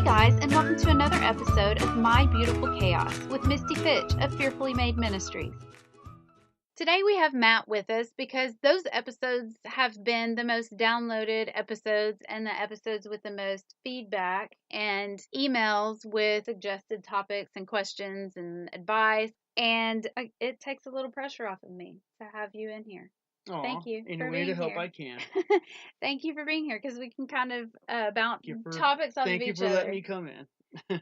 guys, and welcome to another episode of My Beautiful Chaos with Misty Fitch of Fearfully Made Ministries. Today we have Matt with us because those episodes have been the most downloaded episodes and the episodes with the most feedback and emails with suggested topics and questions and advice. And it takes a little pressure off of me to have you in here. Aw, Thank you any for way to being help here. I can. Thank you for being here because we can kind of bounce Thank you for, topics off of thank you each for other. letting me come in.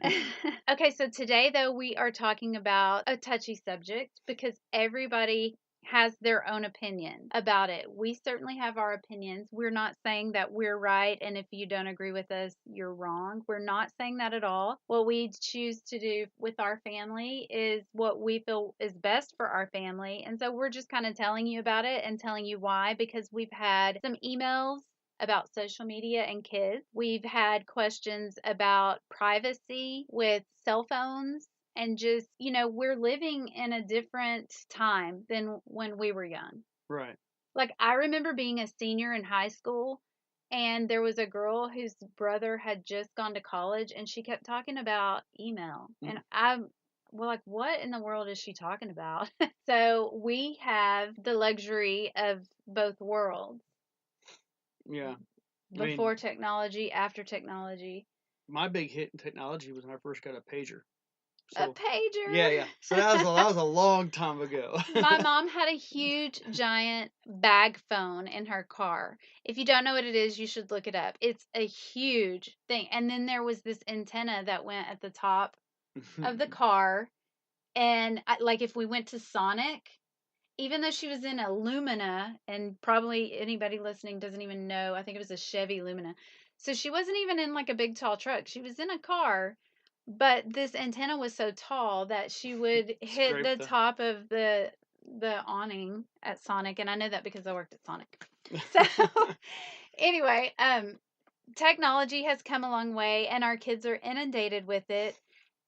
Okay, so today though we are talking about a touchy subject because everybody has their own opinion about it. We certainly have our opinions. We're not saying that we're right and if you don't agree with us, you're wrong. We're not saying that at all. What we choose to do with our family is what we feel is best for our family. And so we're just kind of telling you about it and telling you why because we've had some emails about social media and kids. We've had questions about privacy with cell phones and just, we're living in a different time than when we were young. Right. Like, I remember being a senior in high school and there was a girl whose brother had just gone to college and she kept talking about email. And well, like, what in the world is she talking about? So we have the luxury of both worlds. Yeah. Before technology, after technology. My big hit in technology was when I first got a pager. A pager? Yeah. So that was a long time ago. My mom had a huge, giant bag phone in her car. If you don't know what it is, you should look it up. It's a huge thing. And then there was this antenna that went at the top of the car. And like if we went to Sonic, even though she was in a Lumina, and probably anybody listening doesn't even know, I think it was a Chevy Lumina. So she wasn't even in like a big tall truck. She was in a car, but this antenna was so tall that she would hit the top of the awning at Sonic, and I know that because I worked at Sonic. So anyway, technology has come a long way, and our kids are inundated with it,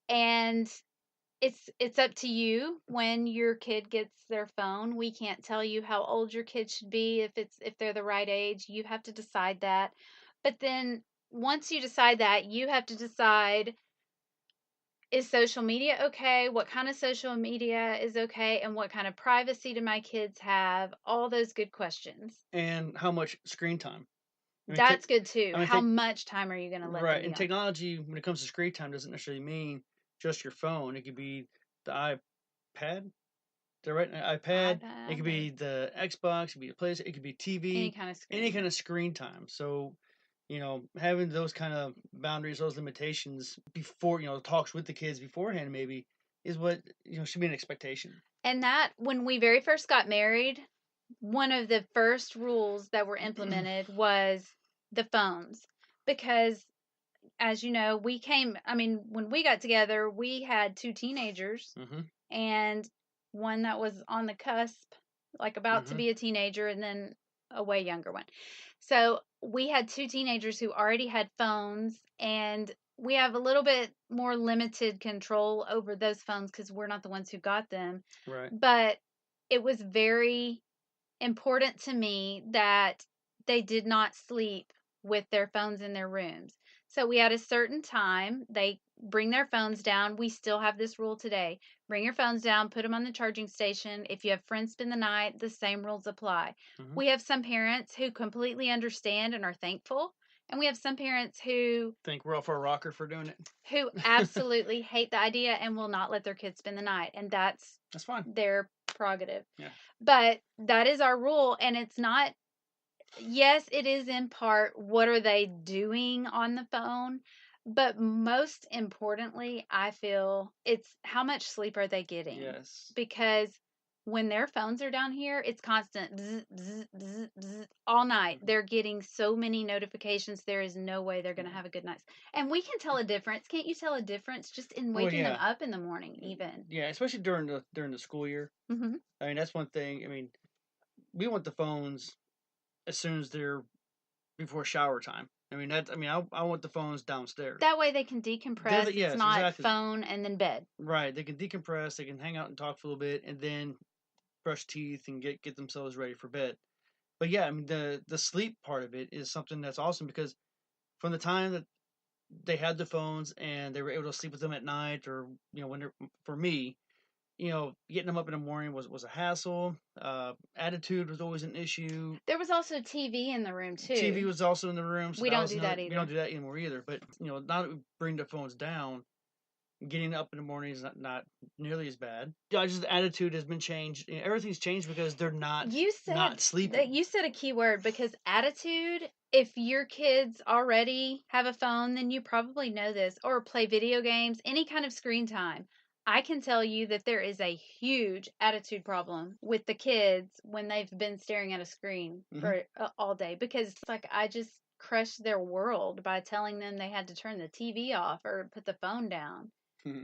and it's up to you when your kid gets their phone. We can't tell you how old your kid should be if they're the right age. You have to decide that. But then once you decide that, you have to decide, is social media okay? What kind of social media is okay? And what kind of privacy do my kids have? All those good questions. And how much screen time? That's good too. How much time are you going to let them be and on? technology, when it comes to screen time, doesn't necessarily mean just your phone. It could be the iPad. Is that right? An iPad. It could be the Xbox. It could be a PlayStation. It could be TV. Any kind of screen time. So, having those kind of boundaries, those limitations before, talks with the kids beforehand maybe is what, should be an expectation. And that, when we very first got married, one of the first rules that were implemented was the phones. Because, as you know, when we got together, we had two teenagers and one that was on the cusp, like about to be a teenager, and then a way younger one. So we had two teenagers who already had phones, and we have a little bit more limited control over those phones because we're not the ones who got them. Right. But it was very important to me that they did not sleep with their phones in their rooms. So we had a certain time, they bring their phones down. We still have this rule today. Bring your phones down, put them on the charging station. If you have friends spend the night, the same rules apply. We have some parents who completely understand and are thankful. And we have some parents who think we're off our rocker for doing it. Who absolutely hate the idea and will not let their kids spend the night. And that's fine. Their prerogative. Yeah. But that is our rule. And it's not, yes, it is in part, what are they doing on the phone? But most importantly, I feel it's how much sleep are they getting? Yes. Because when their phones are down here, it's constant bzz, bzz, bzz, bzz, all night. They're getting so many notifications. There is no way they're going to have a good night. And we can tell a difference. Can't you tell a difference just in waking them up in the morning, even? Yeah, especially during the school year. I mean, that's one thing. I mean, we want the phones as soon as they're before shower time. I want the phones downstairs. That way they can decompress. It's not phone and then bed. Right. They can decompress. They can hang out and talk for a little bit, and then brush teeth and get themselves ready for bed. But yeah, I mean the sleep part of it is something that's awesome because from the time that they had the phones and they were able to sleep with them at night, or when for me, getting them up in the morning was a hassle. Attitude was always an issue. There was also TV in the room too. TV was also in the room. So we don't do that either. We don't do that anymore either. But now that we bring the phones down, getting up in the morning is not nearly as bad. Just the attitude has been changed. Everything's changed because they're not sleeping. You said a key word, because attitude. If your kids already have a phone, then you probably know this, or play video games, any kind of screen time. I can tell you that there is a huge attitude problem with the kids when they've been staring at a screen for all day, because it's like I just crushed their world by telling them they had to turn the TV off or put the phone down.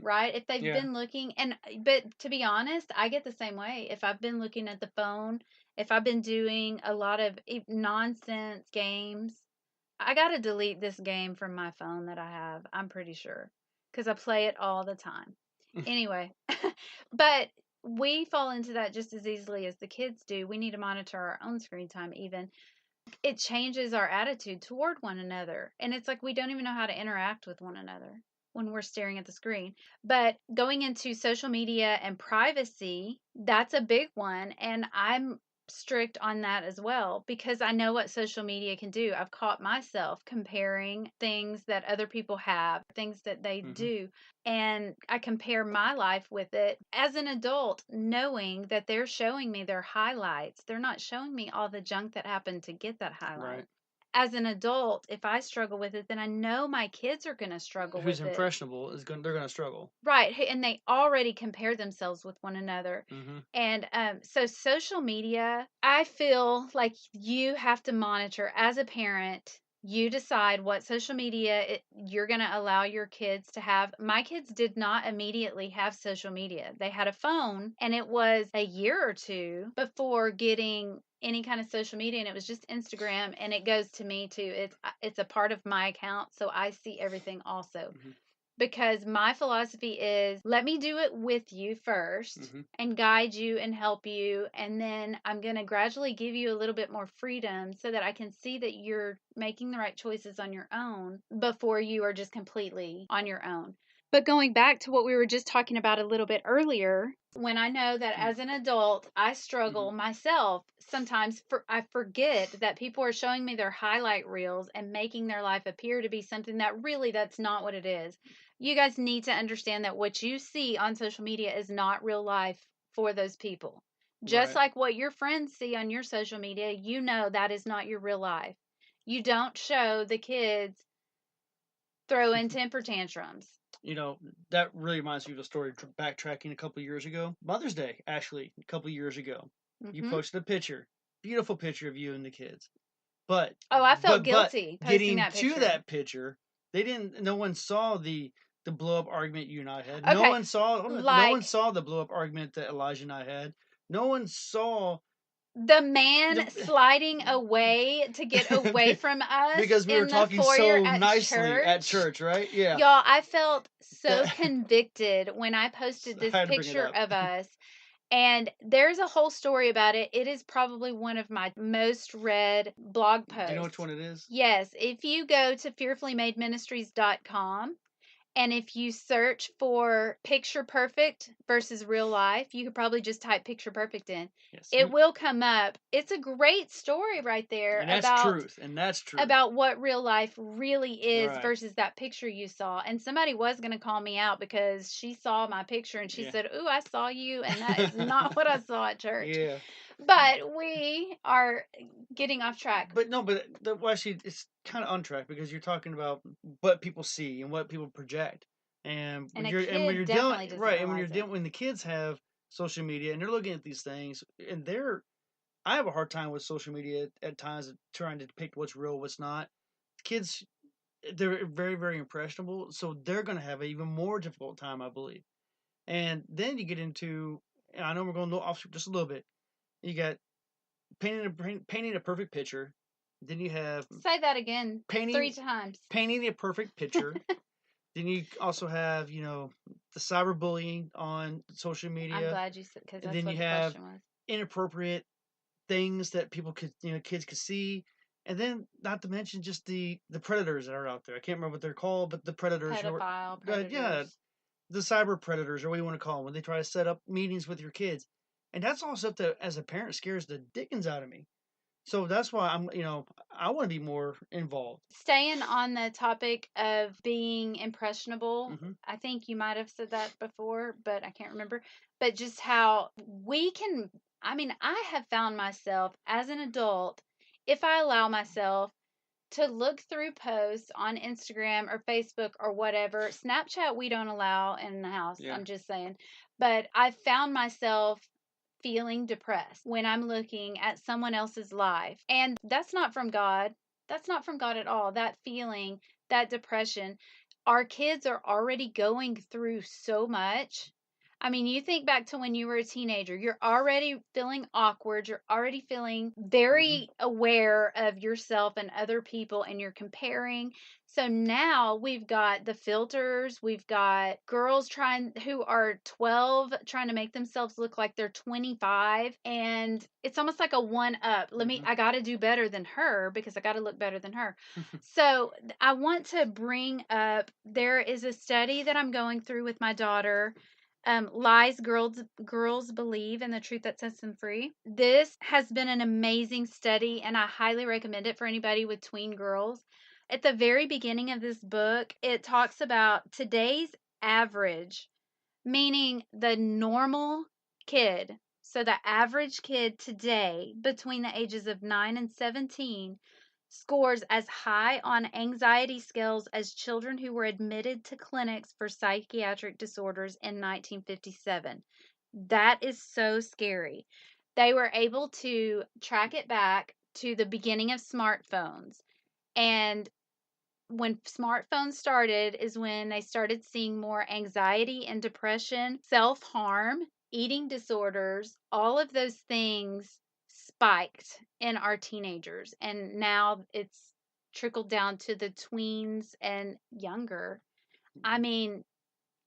Right? If they've been looking, but to be honest, I get the same way. If I've been looking at the phone, if I've been doing a lot of nonsense games, I got to delete this game from my phone that I have, I'm pretty sure, because I play it all the time. Anyway, but we fall into that just as easily as the kids do. We need to monitor our own screen time even. It changes our attitude toward one another. And it's like we don't even know how to interact with one another when we're staring at the screen. But going into social media and privacy, that's a big one. And I'm strict on that as well, because I know what social media can do. I've caught myself comparing things that other people have, things that they do, and I compare my life with it as an adult, knowing that they're showing me their highlights. They're not showing me all the junk that happened to get that highlight. Right. As an adult, if I struggle with it, then I know my kids are going to struggle with it. Who's impressionable they're going to struggle. Right. And they already compare themselves with one another. And so social media, I feel like you have to monitor as a parent. You decide what social media you're going to allow your kids to have. My kids did not immediately have social media. They had a phone, and it was a year or two before getting any kind of social media, and it was just Instagram, and it goes to me too. It's a part of my account, so I see everything also. Because my philosophy is, let me do it with you first and guide you and help you, and then I'm going to gradually give you a little bit more freedom so that I can see that you're making the right choices on your own before you are just completely on your own. But going back to what we were just talking about a little bit earlier, when I know that as an adult, I struggle myself. Sometimes I forget that people are showing me their highlight reels and making their life appear to be something that really that's not what it is. You guys need to understand that what you see on social media is not real life for those people. Just like what your friends see on your social media, you know that is not your real life. You don't show the kids throwing temper tantrums. That really reminds me of a story backtracking a couple of years ago. Mother's Day, actually, a couple of years ago. You posted a picture. Beautiful picture of you and the kids. But I felt guilty posting that picture. Getting to that picture, no one saw the blow up argument you and I had. Okay. No one saw the blow up argument that Elijah and I had. No one saw the man sliding away to get away from us because we were talking so nicely at church, right? Yeah. Y'all, I felt so convicted when I posted this picture of us. And there's a whole story about it. It is probably one of my most read blog posts. Do you know which one it is? Yes. If you go to fearfullymadeministries.com, and if you search for picture perfect versus real life, you could probably just type picture perfect in. Yes. It will come up. It's a great story right there. And that's truth. And that's true. About what real life really is versus that picture you saw. And somebody was going to call me out because she saw my picture and she said, "Ooh, I saw you." And that is not what I saw at church. Yeah. But we are getting off track. But no, actually, it's kind of on track because you're talking about what people see and what people project, and when you're dealing when the kids have social media and they're looking at these things, and I have a hard time with social media at times trying to depict what's real, what's not. Kids, they're very, very impressionable, so they're going to have an even more difficult time, I believe. And then you get into, I know we're going off just a little bit. You got painting a perfect picture. Then you have... Say that again 3 times. Painting a perfect picture. Then you also have, the cyberbullying on social media. I'm glad you said, because that's what the question was. Inappropriate things that people could, kids could see. And then, not to mention just the predators that are out there. I can't remember what they're called, but the predators. Pedophile predators. Yeah, the cyber predators, or what you want to call them, when they try to set up meetings with your kids. And that's all stuff that, as a parent, scares the dickens out of me. So that's why I want to be more involved. Staying on the topic of being impressionable, I think you might have said that before, but I can't remember. But just how we can, I have found myself as an adult, if I allow myself to look through posts on Instagram or Facebook or whatever. Snapchat, we don't allow in the house. Yeah. I'm just saying. But I found myself feeling depressed when I'm looking at someone else's life. And that's not from God. That's not from God at all. That feeling, that depression, our kids are already going through so much. I mean, you think back to when you were a teenager, you're already feeling awkward. You're already feeling very aware of yourself and other people, and you're comparing. So now we've got the filters. We've got girls who are 12 trying to make themselves look like they're 25. And it's almost like a one up. I got to do better than her because I got to look better than her. So I want to bring up, there is a study that I'm going through with my daughter. Lies girls believe and the truth that sets them free. This has been an amazing study, and I highly recommend it for anybody with tween girls. At the very beginning of this book, it talks about today's average, meaning the normal kid. So the average kid today between the ages of 9 and 17 scores as high on anxiety scales as children who were admitted to clinics for psychiatric disorders in 1957. That is so scary. They were able to track it back to the beginning of smartphones. And when smartphones started is when they started seeing more anxiety and depression, self-harm, eating disorders, all of those things spiked in our teenagers. And now it's trickled down to the tweens and younger. I mean,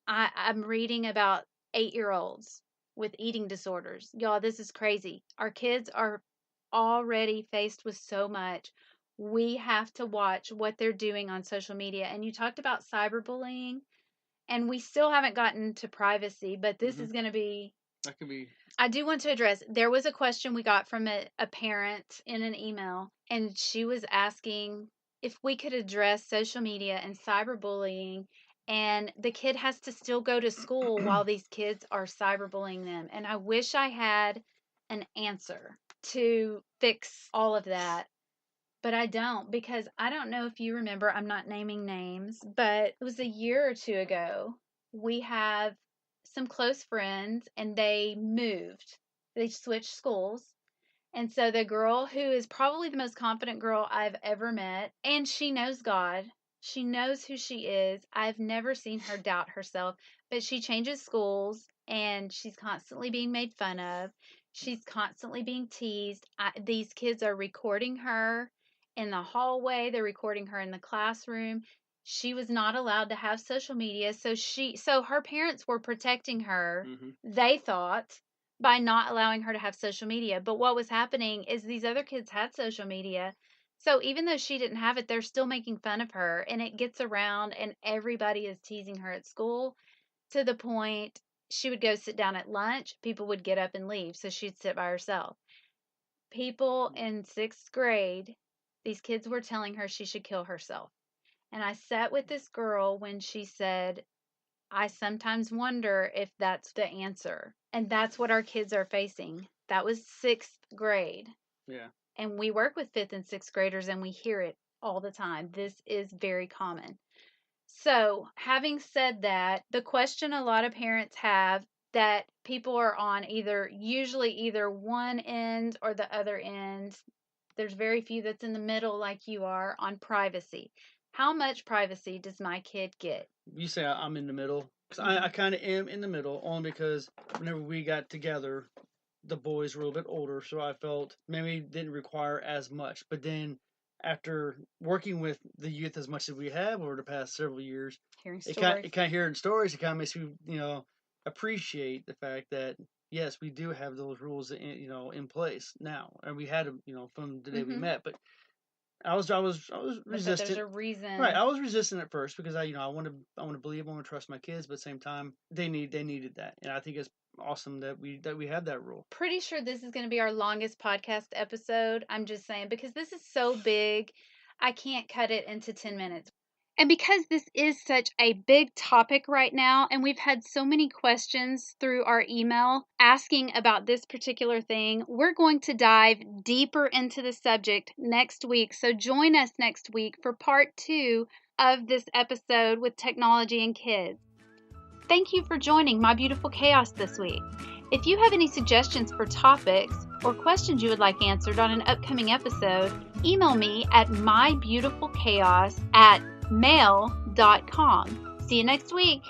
I'm reading about 8-year-olds with eating disorders. Y'all, this is crazy. Our kids are already faced with so much. We have to watch what they're doing on social media. And you talked about cyberbullying, and we still haven't gotten to privacy, but this is going to be. That could be. I do want to address, there was a question we got from a parent in an email, and she was asking if we could address social media and cyberbullying, and the kid has to still go to school while these kids are cyberbullying them. And I wish I had an answer to fix all of that, but I don't, because I don't know if you remember, I'm not naming names, but it was a year or two ago. We have some close friends and they moved. They switched schools. And so the girl, who is probably the most confident girl I've ever met, and she knows God, she knows who she is. I've never seen her doubt herself, but she changes schools and she's constantly being made fun of. She's constantly being teased. These kids are recording her in the hallway, they're recording her in the classroom. She was not allowed to have social media, so her parents were protecting her. They thought, by not allowing her to have social media. But what was happening is these other kids had social media. So even though she didn't have it, they're still making fun of her, and it gets around and everybody is teasing her at school, to the point she would go sit down at lunch, people would get up and leave, so she'd sit by herself. People in 6th grade, these kids were telling her she should kill herself. And I sat with this girl when she said, I sometimes wonder if that's the answer. And that's what our kids are facing. That was 6th grade. Yeah. And we work with 5th and 6th graders, and we hear it all the time. This is very common. So, having said that, the question a lot of parents have, that people are on usually either one end or the other end. There's very few that's in the middle like you are, on privacy. How much privacy does my kid get? You say I'm in the middle. Because I kind of am in the middle, only because whenever we got together, the boys were a little bit older, so I felt maybe didn't require as much. But then after working with the youth as much as we have over the past several years, hearing stories, it kind of hearing stories, it kind of makes you appreciate the fact that yes, we do have those rules in place now, and we had them from the day we met. But I was resistant. There's a reason, right? I was resistant at first because I want to believe, I want to trust my kids, but at the same time, they needed that, and I think it's awesome that we have that rule. Pretty sure this is going to be our longest podcast episode. I'm just saying, because this is so big, I can't cut it into 10 minutes. And because this is such a big topic right now, and we've had so many questions through our email asking about this particular thing, we're going to dive deeper into the subject next week. So join us next week for part 2 of this episode with technology and kids. Thank you for joining My Beautiful Chaos this week. If you have any suggestions for topics or questions you would like answered on an upcoming episode, email me at mybeautifulchaos@mail.com. See you next week.